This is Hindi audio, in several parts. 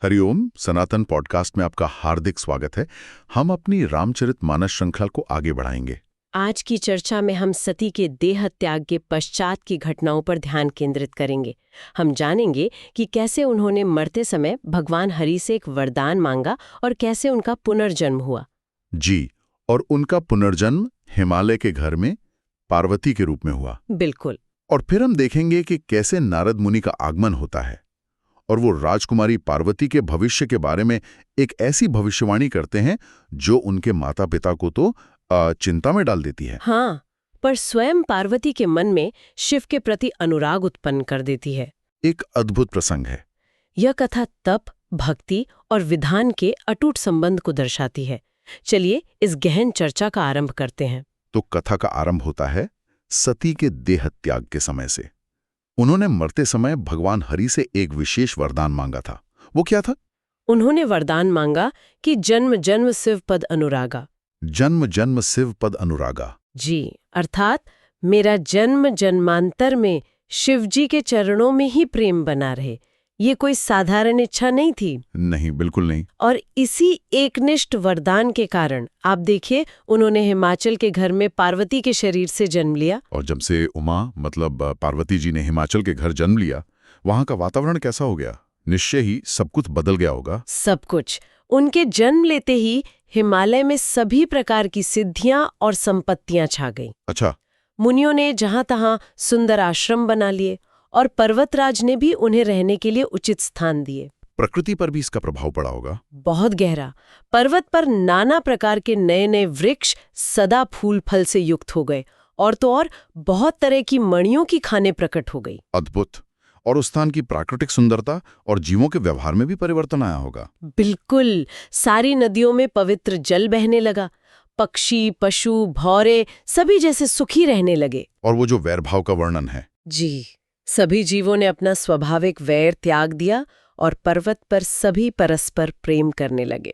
हरिओम। सनातन पॉडकास्ट में आपका हार्दिक स्वागत है। हम अपनी रामचरितमानस श्रृंखला को आगे बढ़ाएंगे। आज की चर्चा में हम सती के देह त्याग के पश्चात की घटनाओं पर ध्यान केंद्रित करेंगे। हम जानेंगे कि कैसे उन्होंने मरते समय भगवान हरि से एक वरदान मांगा और कैसे उनका पुनर्जन्म हुआ। जी, और उनका पुनर्जन्म हिमालय के घर में पार्वती के रूप में हुआ। बिल्कुल। और फिर हम देखेंगे कि कैसे नारद मुनि का आगमन होता है और वो राजकुमारी पार्वती के भविष्य के बारे में एक ऐसी भविष्यवाणी करते हैं जो उनके माता पिता को तो चिंता में डाल देती है। हाँ, पर स्वयं पार्वती के मन में शिव के प्रति अनुराग उत्पन्न कर देती है। एक अद्भुत प्रसंग है। यह कथा तप, भक्ति और विधान के अटूट संबंध को दर्शाती है। चलिए इस गहन चर्चा का आरंभ करते हैं। तो कथा का आरंभ होता है सती के देह त्याग के समय से। उन्होंने मरते समय भगवान हरि से एक विशेष वरदान मांगा था। वो क्या था? उन्होंने वरदान मांगा कि जन्म जन्म शिव पद अनुरागा। जन्म जन्म शिव पद अनुरागा। जी, अर्थात मेरा जन्म जन्मांतर में शिवजी के चरणों में ही प्रेम बना रहे। ये कोई साधारण इच्छा नहीं थी। नहीं, बिल्कुल नहीं। और इसी एकनिष्ठ वरदान के कारण आप देखिए, उन्होंने हिमाचल के घर में पार्वती के शरीर से जन्म लिया। और जब से उमा मतलब पार्वती जी ने हिमाचल के घर जन्म लिया, वहां का वातावरण कैसा हो गया? निश्चय ही सब कुछ बदल गया होगा। सब कुछ। उनके जन्म लेते ही हिमालय में सभी प्रकार की सिद्धियां और संपत्तियां छा गईं। अच्छा। मुनियों ने जहां तहां सुंदर आश्रम बना लिए और पर्वतराज ने भी उन्हें रहने के लिए उचित स्थान दिए। प्रकृति पर भी इसका प्रभाव पड़ा होगा। बहुत गहरा। पर्वत पर नाना प्रकार के नए नए वृक्ष सदा फूल फल से युक्त हो गए और तो और बहुत तरह की मणियों की खाने प्रकट हो गई। अद्भुत। और उस स्थान की प्राकृतिक सुंदरता और जीवों के व्यवहार में भी परिवर्तन आया होगा। बिल्कुल। सारी नदियों में पवित्र जल बहने लगा। पक्षी, पशु, भौरे सभी जैसे सुखी रहने लगे। और वो जो वैर भाव का वर्णन है, जी, सभी जीवों ने अपना स्वाभाविक वैर त्याग दिया और पर्वत पर सभी परस्पर प्रेम करने लगे।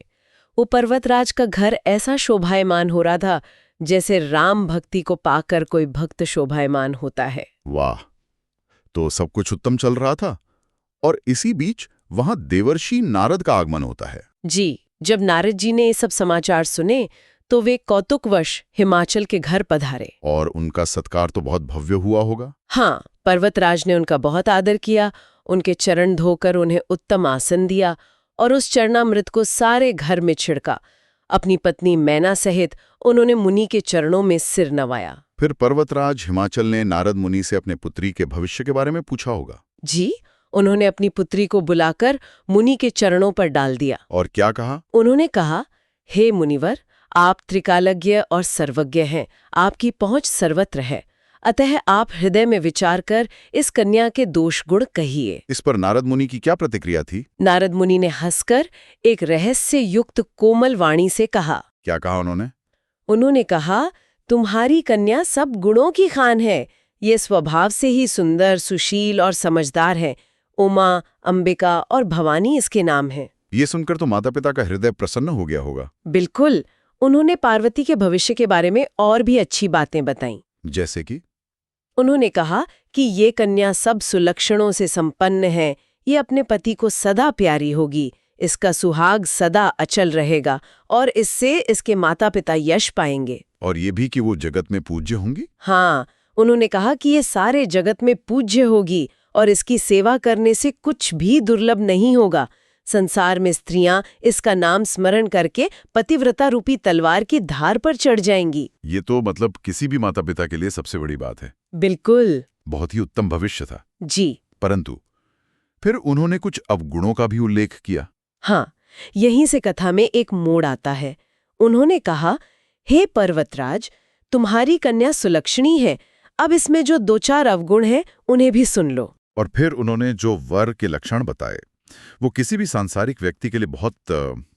वो पर्वतराज का घर ऐसा शोभायमान हो रहा था जैसे राम भक्ति को पाकर कोई भक्त शोभायमान होता है। वाह! तो सब कुछ उत्तम चल रहा था और इसी बीच वहां देवर्षि नारद का आगमन होता है। जी, जब नारद जी ने ये सब समाचार सुने तो वे कौतुकवश हिमाचल के घर पधारे। और उनका सत्कार तो बहुत भव्य हुआ होगा। हाँ, पर्वतराज ने उनका बहुत आदर किया, उनके चरण धोकर उन्हें उत्तम आसन दिया और उस चरणामृत को सारे घर में छिड़का। अपनी पत्नी मैना सहित उन्होंने मुनि के चरणों में सिर नवाया। फिर पर्वतराज हिमाचल ने नारद मुनि से अपने पुत्री के भविष्य के बारे में पूछा होगा। जी, उन्होंने अपनी पुत्री को बुलाकर मुनि के चरणों पर डाल दिया। और क्या कहा? उन्होंने कहा, हे मुनिवर, आप त्रिकालज्ञ और सर्वज्ञ हैं, आपकी पहुंच सर्वत्र है, अतः आप हृदय में विचार कर इस कन्या के दोष गुण कहिए। इस पर नारद मुनि की क्या प्रतिक्रिया थी? नारद मुनि ने हंसकर एक रहस्य युक्त कोमल वाणी से कहा। क्या कहा उन्होंने? उन्होंने कहा, तुम्हारी कन्या सब गुणों की खान है। ये स्वभाव से ही सुंदर, सुशील और समझदार है। उमा, अंबिका और भवानी इसके नाम हैं। ये सुनकर तो माता पिता का हृदय प्रसन्न हो गया होगा। बिल्कुल। उन्होंने पार्वती के भविष्य के बारे में और भी अच्छी बातें बताईं। जैसे कि? उन्होंने कहा कि ये कन्या सब सुलक्षणों से संपन्न है, ये अपने पति को सदा प्यारी होगी, इसका सुहाग सदा अचल रहेगा और इससे इसके माता पिता यश पाएंगे। और ये भी कि वो जगत में पूज्य होंगी? हाँ, उन्होंने कहा कि ये सारे जगत में पूज्य होगी और इसकी सेवा करने से कुछ भी दुर्लभ नहीं होगा। संसार में स्त्रियां इसका नाम स्मरण करके पतिव्रता रूपी तलवार की धार पर चढ़ जाएंगी। ये तो मतलब किसी भी माता पिता के लिए सबसे बड़ी बात है। बिल्कुल। बहुत ही उत्तम भविष्य था। जी। परंतु फिर उन्होंने कुछ अवगुणों का भी उल्लेख किया। हाँ, यहीं से कथा में एक मोड़ आता है। उन्होंने कहा, हे पर्वतराज, तुम्हारी कन्या सुलक्षणी है, अब इसमें जो 2-4 अवगुण हैं उन्हें भी सुन लो। और फिर उन्होंने जो वर के लक्षण बताए वो किसी भी सांसारिक व्यक्ति के लिए बहुत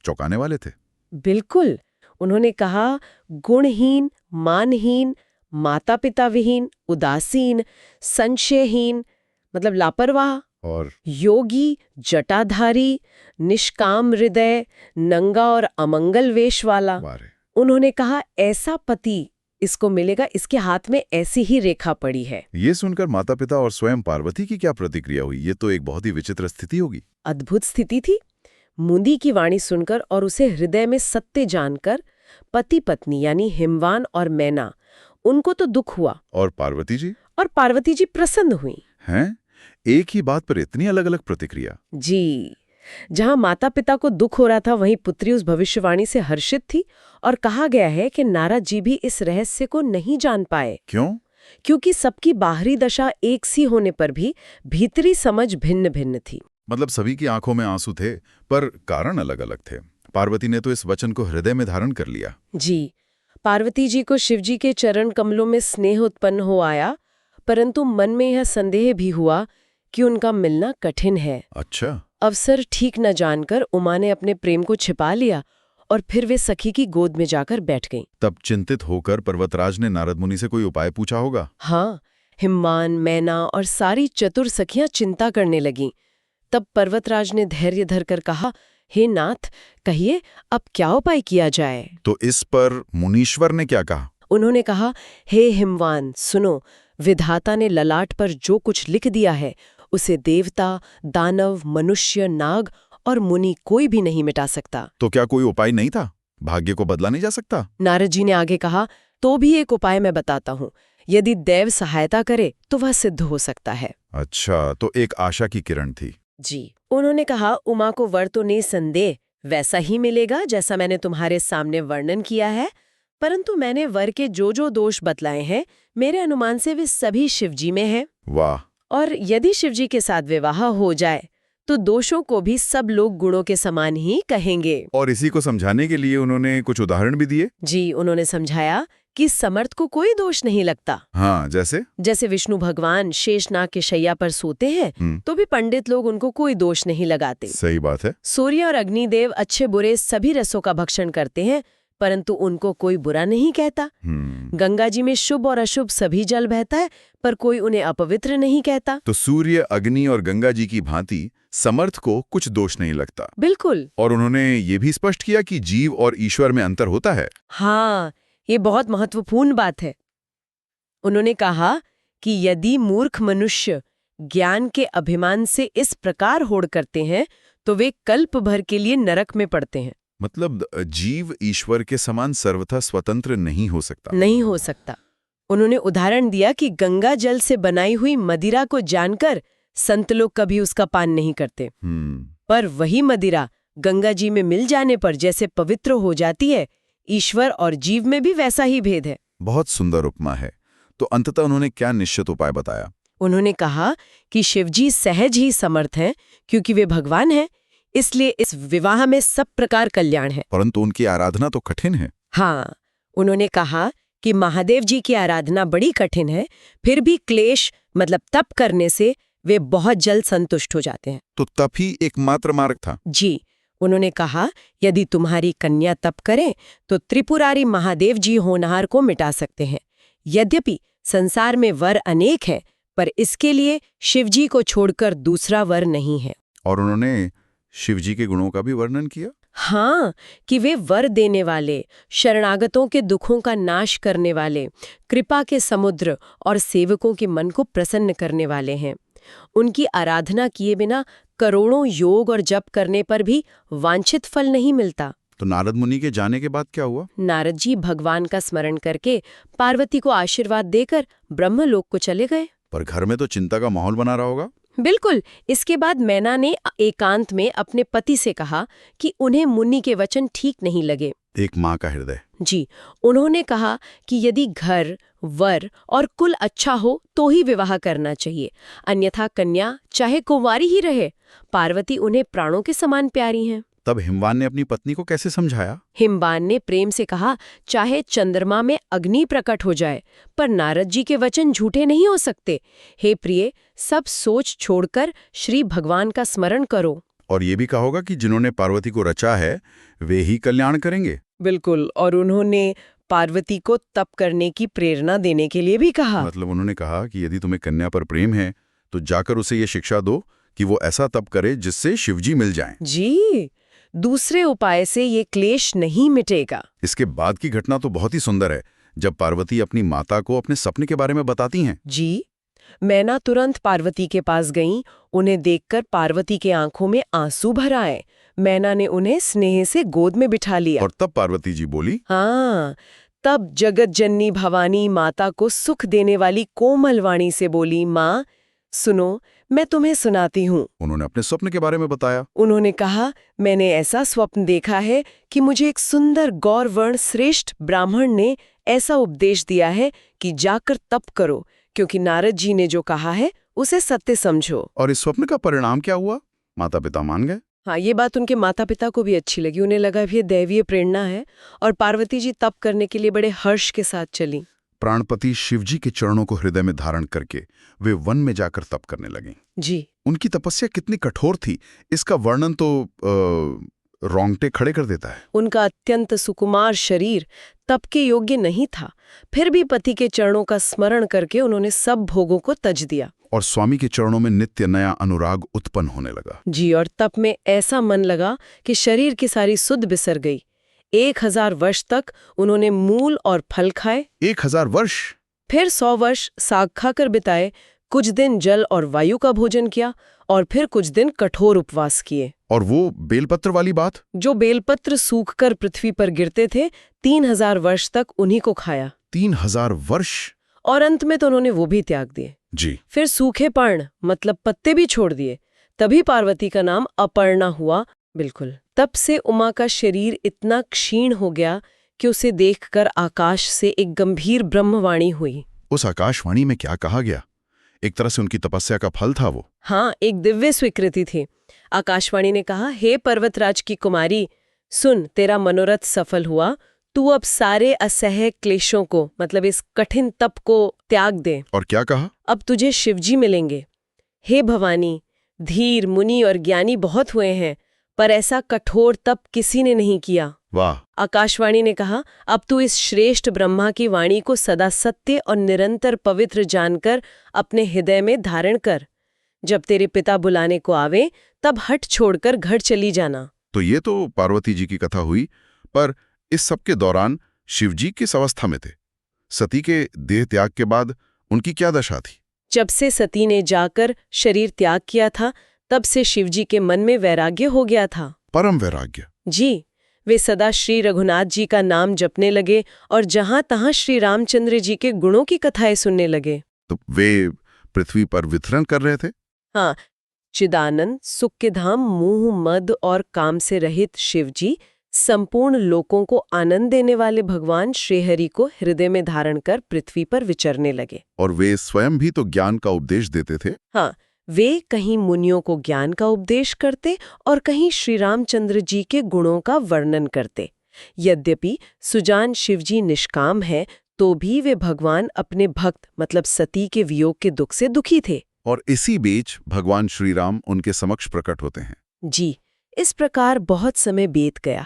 चौंकाने वाले थे। बिल्कुल। उन्होंने कहा, गुणहीन, मानहीन, माता पिता विहीन, उदासीन, संशयहीन मतलब लापरवाह, और योगी, जटाधारी, निष्काम हृदय, नंगा और अमंगल वेश वाला। उन्होंने कहा, ऐसा पति इसको मिलेगा, इसके हाथ में ऐसी ही रेखा पड़ी है। ये सुनकर माता पिता और स्वयं पार्वती की क्या प्रतिक्रिया हुई? ये तो एक बहुत ही विचित्र स्थिति होगी। अद्भुत स्थिति थी। मुनि की वाणी सुनकर और उसे हृदय में सत्य जानकर पति पत्नी यानी हिमवान और मैना, उनको तो दुख हुआ और पार्वती जी? और पार्वती जी प्रसन्न हुई। हैं? एक ही बात पर इतनी अलग अलग प्रतिक्रिया? जी, जहां माता पिता को दुख हो रहा था वहीं पुत्री उस भविष्यवाणी से हर्षित थी। और कहा गया है कि नारद जी भी इस रहस्य को नहीं जान पाए। क्यों? क्योंकि सबकी बाहरी दशा एक सी होने पर भी भीतरी समझ भिन्न भिन्न थी। मतलब सभी की आंखों में आंसू थे, पर कारण अलग अलग थे। पार्वती ने तो इस वचन को हृदय में धारण कर लिया। जी, पार्वती जी को शिवजी के चरण कमलों में स्नेह उत्पन्न हो आया, परंतु मन में यह संदेह भी हुआ कि उनका मिलना कठिन है। अच्छा। अवसर ठीक न जानकर उमा ने अपने प्रेम को छिपा लिया और फिर वे सखी की गोद में जाकर बैठ गईं। तब चिंतित होकर पर्वतराज ने नारद मुनि से कोई उपाय पूछा होगा। हाँ, हिम्मान, मैना और सारी चतुर सखियां चिंता करने लगीं। तब पर्वतराज ने धैर्य धरकर कहा, हे नाथ, कहिए अब क्या उपाय किया जाए? तो इस पर मुनीश्वर ने क्या कहा? उन्होंने कहा, हे हिमवान, सुनो, विधाता ने ललाट पर जो कुछ लिख दिया है उसे देवता, दानव, मनुष्य, नाग और मुनि कोई भी नहीं मिटा सकता। तो क्या कोई उपाय नहीं था? भाग्य को बदला नहीं जा सकता? नारद जी ने आगे कहा, तो भी एक उपाय मैं बताता हूँ। यदि देव सहायता करे तो वह सिद्ध हो सकता है। अच्छा, तो एक आशा की किरण थी। जी, उन्होंने कहा, उमा को वर तो निसंदेह वैसा ही मिलेगा जैसा मैंने तुम्हारे सामने वर्णन किया है, परंतु मैंने वर के जो जो दोष बतलाए हैं मेरे अनुमान से वे सभी शिवजी में हैं। वाह! और यदि शिवजी के साथ विवाह हो जाए तो दोषों को भी सब लोग गुणों के समान ही कहेंगे। और इसी को समझाने के लिए उन्होंने कुछ उदाहरण भी दिए। जी, उन्होंने समझाया कि समर्थ को कोई दोष नहीं लगता। हाँ, जैसे विष्णु भगवान शेषनाग के शैया पर सोते हैं तो भी पंडित लोग उनको कोई दोष नहीं लगाते। सही बात है। सूर्य और अग्निदेव अच्छे बुरे सभी रसों का भक्षण करते हैं, परंतु उनको कोई बुरा नहीं कहता। गंगा जी में शुभ और अशुभ सभी जल बहता है, पर कोई उन्हें अपवित्र नहीं कहता। तो सूर्य, अग्नि और गंगा जी की भांति समर्थ को कुछ दोष नहीं लगता। बिल्कुल। और उन्होंने ये भी स्पष्ट किया कि जीव और ईश्वर में अंतर होता है। हाँ, ये बहुत महत्वपूर्ण बात है। उन्होंने कहा कि यदि मूर्ख मनुष्य ज्ञान के अभिमान से इस प्रकार होड़ करते हैं तो वे कल्प भर के लिए नरक में पड़ते हैं। मतलब जीव ईश्वर के समान सर्वथा स्वतंत्र नहीं हो सकता। नहीं हो सकता। उन्होंने उदाहरण दिया कि गंगा जल से बनाई हुई मदिरा को जानकर संत लोग कभी उसका पान नहीं करते, पर वही मदिरा गंगा जी में मिल जाने पर जैसे पवित्र हो जाती है, ईश्वर और जीव में भी वैसा ही भेद है। बहुत सुंदर उपमा है। तो अंततः उन्होंने क्या निश्चित उपाय बताया? उन्होंने कहा कि शिवजी सहज ही समर्थ हैं, क्योंकि वे भगवान हैं, इसलिए इस विवाह में सब प्रकार कल्याण है। परंतु उनकी आराधना तो कठिन है। हाँ, उन्होंने कहा कि महादेव जी की आराधना बड़ी कठिन है, फिर भी क्लेश मतलब तप करने से वे बहुत जल्द संतुष्ट हो जाते हैं। तो तप ही एकमात्र मार्ग था। जी, उन्होंने कहा, यदि तुम्हारी कन्या तप करे तो त्रिपुरारी महादेव जी होनहार को मिटा सकते हैं। यद्यपि संसार में वर अनेक हैं, पर इसके लिए शिवजी को छोड़कर दूसरा वर नहीं है। और उन्होंने शिवजी के गुणों का भी वर्णन किया। हाँ, कि वे वर देने वाले, शरणागतों के दुखों का नाश करने वाले, कृपा के समुद्र और सेवकों के मन को प्रसन्न करने वाले हैं। उनकी आराधना किए बिना करोड़ों योग और जप करने पर भी वांछित फल नहीं मिलता। तो नारद मुनि के जाने के बाद क्या हुआ? नारद जी भगवान का स्मरण करके पार्वती को आशीर्वाद देकर ब्रह्मलोक को चले गए। पर घर में तो चिंता का माहौल बना रहा होगा। बिल्कुल। इसके बाद मैना ने एकांत में अपने पति से कहा कि उन्हें मुनि के वचन ठीक नहीं लगे। एक माँ का हृदय। जी, उन्होंने कहा कि यदि घर, वर और कुल अच्छा हो तो ही विवाह करना चाहिए, अन्यथा कन्या चाहे कुंवारी ही रहे। पार्वती उन्हें प्राणों के समान प्यारी हैं। तब हिमवान ने अपनी पत्नी को कैसे समझाया? हिमवान ने प्रेम से कहा, चाहे चंद्रमा में अग्नि प्रकट हो जाए, पर नारद जी के वचन झूठे नहीं हो सकते। हे प्रिय, सब सोच छोड़कर श्री भगवान का स्मरण करो। और ये भी कहा होगा कि जिन्होंने पार्वती को रचा है वे ही कल्याण करेंगे। बिल्कुल। और उन्होंने पार्वती को तप करने की प्रेरणा देने के लिए भी कहा। मतलब उन्होंने कहा कि यदि तुम्हें कन्या पर प्रेम है तो जाकर उसे ये शिक्षा दो कि वो ऐसा तप करे जिससे शिवजी मिल जाएं। जी, दूसरे उपाय से ये क्लेश नहीं मिटेगा। इसके बाद की घटना तो बहुत ही सुंदर है, जब पार्वती अपनी माता को अपने सपने के बारे में बताती हैं। जी, मैना तुरंत पार्वती के पास गईं। उन्हें देखकर पार्वती के आंखों में आंसू भर आए। मैना ने उन्हें स्नेह से गोद में बिठा लिया। और तब पार्वती जी बोली, हाँ, तब जगत जननी भवानी माता को सुख देने वाली कोमल वाणी से बोली, माँ सुनो, मैं तुम्हें सुनाती हूँ। उन्होंने अपने स्वप्न के बारे में बताया। उन्होंने कहा, मैंने ऐसा स्वप्न देखा है कि मुझे एक सुंदर गौरवर्ण श्रेष्ठ ब्राह्मण ने ऐसा उपदेश दिया है कि जाकर तप करो, क्योंकि नारद जी ने जो कहा है उसे सत्य समझो। और इस स्वप्न का परिणाम क्या हुआ? माता पिता मान गए। हाँ, ये बात उनके माता पिता को भी अच्छी लगी। उन्हें लगा भी ये दैवीय प्रेरणा है, और पार्वती जी तप करने के लिए बड़े हर्ष के साथ चली। प्राणपति शिवजी के चरणों को हृदय में धारण करके वे वन में जाकर तप करने लगे। जी, उनकी तपस्या कितनी कठोर थी, इसका वर्णन तो रोंगटे खड़े कर देता है। उनका अत्यंत सुकुमार शरीर तप के योग्य नहीं था, फिर भी पति के चरणों का स्मरण करके उन्होंने सब भोगों को तज दिया। और स्वामी के चरणों में नित्य नया अनुराग उत्पन्न होने लगा। जी, और तप में ऐसा मन लगा कि शरीर की सारी सुध बिसर गई। 1000 वर्ष तक उन्होंने मूल और फल खाए। 1000 वर्ष? फिर 100 वर्ष साग खाकर बिताए, कुछ दिन जल और वायु का भोजन किया, और फिर कुछ दिन कठोर उपवास किए। और वो बेलपत्र वाली बात? जो बेलपत्र सूखकर पृथ्वी पर गिरते थे, 3000 वर्ष तक उन्हीं को खाया। 3000 वर्ष? और अंत में तो उन्होंने वो भी त्याग दिए। जी। फिर सूखे पर्ण मतलब पत्ते भी छोड़ दिए। तभी पार्वती का नाम अपर्णा हुआ। बिल्कुल। तब से उमा का शरीर इतना क्षीण हो गया कि उसे देखकर आकाश से एक गंभीर ब्रह्मवाणी हुई। उस आकाशवाणी में क्या कहा गया? एक तरह से उनकी तपस्या का फल था वो। हाँ, एक दिव्य स्वीकृति थी। आकाशवाणी ने कहा, हे पर्वतराज की कुमारी, सुन, तेरा मनोरथ सफल हुआ। तू अब सारे असह्य क्लेशों को मतलब इस कठिन तप को त्याग दे। और क्या कहा? अब तुझे शिवजी मिलेंगे। हे भवानी, धीर मुनि और ज्ञानी बहुत हुए हैं, पर ऐसा कठोर तप किसी ने नहीं किया। वाह। आकाशवाणी ने कहा, अब तू इस श्रेष्ठ ब्रह्मा की वाणी को सदा सत्य और निरंतर पवित्र जानकर अपने हृदय में धारण कर। जब तेरे पिता बुलाने को आवे, तब हट छोड़कर घर चली जाना। तो ये तो पार्वती जी की कथा हुई, पर इस सब के दौरान शिवजी किस अवस्था में थे? सती के देह त्याग के बाद उनकी क्या दशा थी? जब से सती ने जाकर शरीर त्याग किया था, तब से शिवजी के मन में वैराग्य हो गया था। परम वैराग्य? जी, वे सदा श्री रघुनाथ जी का नाम जपने लगे और जहां तहां श्री रामचंद्र जी के गुणों की कथाएं सुनने लगे। तो वे पृथ्वी पर विचरण कर रहे थे? हाँ, चिदानंद सुख के धाम मोह मद और काम से रहित शिवजी संपूर्ण लोकों को आनंद देने वाले भगवान श्रीहरि को हृदय में धारण कर पृथ्वी पर विचरने लगे। और वे स्वयं भी तो ज्ञान का उपदेश देते थे। हाँ, वे कहीं मुनियों को ज्ञान का उपदेश करते और कहीं श्री रामचंद्र जी के गुणों का वर्णन करते। यद्यपि सुजान शिवजी निष्काम है, तो भी वे भगवान अपने भक्त मतलब सती के वियोग के दुख से दुखी थे। और इसी बीच भगवान श्री राम उनके समक्ष प्रकट होते हैं। जी, इस प्रकार बहुत समय बीत गया।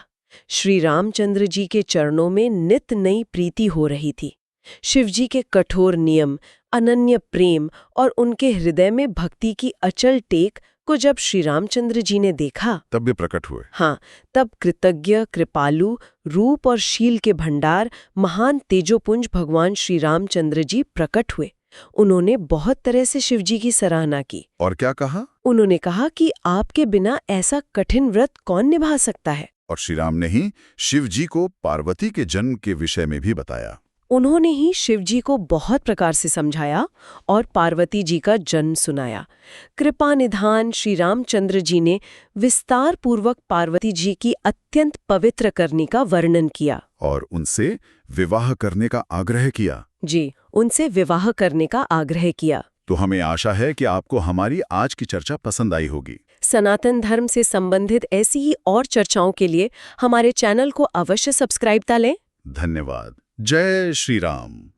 श्री रामचंद्र जी के चरणों में नित नई प्रीति हो रही थी। शिवजी के कठोर नियम, अनन्य प्रेम और उनके हृदय में भक्ति की अचल टेक को जब श्री रामचंद्र जी ने देखा, तब वे प्रकट हुए। हाँ, तब कृतज्ञ, कृपालु, रूप और शील के भंडार, महान तेजोपुंज भगवान श्री रामचंद्र जी प्रकट हुए। उन्होंने बहुत तरह से शिवजी की सराहना की। और क्या कहा? उन्होंने कहा कि आपके बिना ऐसा कठिन व्रत कौन निभा सकता है। और श्री राम ने ही शिव जी को पार्वती के जन्म के विषय में भी बताया। उन्होंने ही शिवजी को बहुत प्रकार से समझाया और पार्वती जी का जन्म सुनाया। कृपा निधान श्री रामचंद्र जी ने विस्तार पूर्वक पार्वती जी की अत्यंत पवित्र करनी का वर्णन किया और उनसे विवाह करने का आग्रह किया। जी, उनसे विवाह करने का आग्रह किया। तो हमें आशा है कि आपको हमारी आज की चर्चा पसंद आई होगी। सनातन धर्म से संबंधित ऐसी ही और चर्चाओं के लिए हमारे चैनल को अवश्य सब्सक्राइब करें। धन्यवाद। जय श्री राम।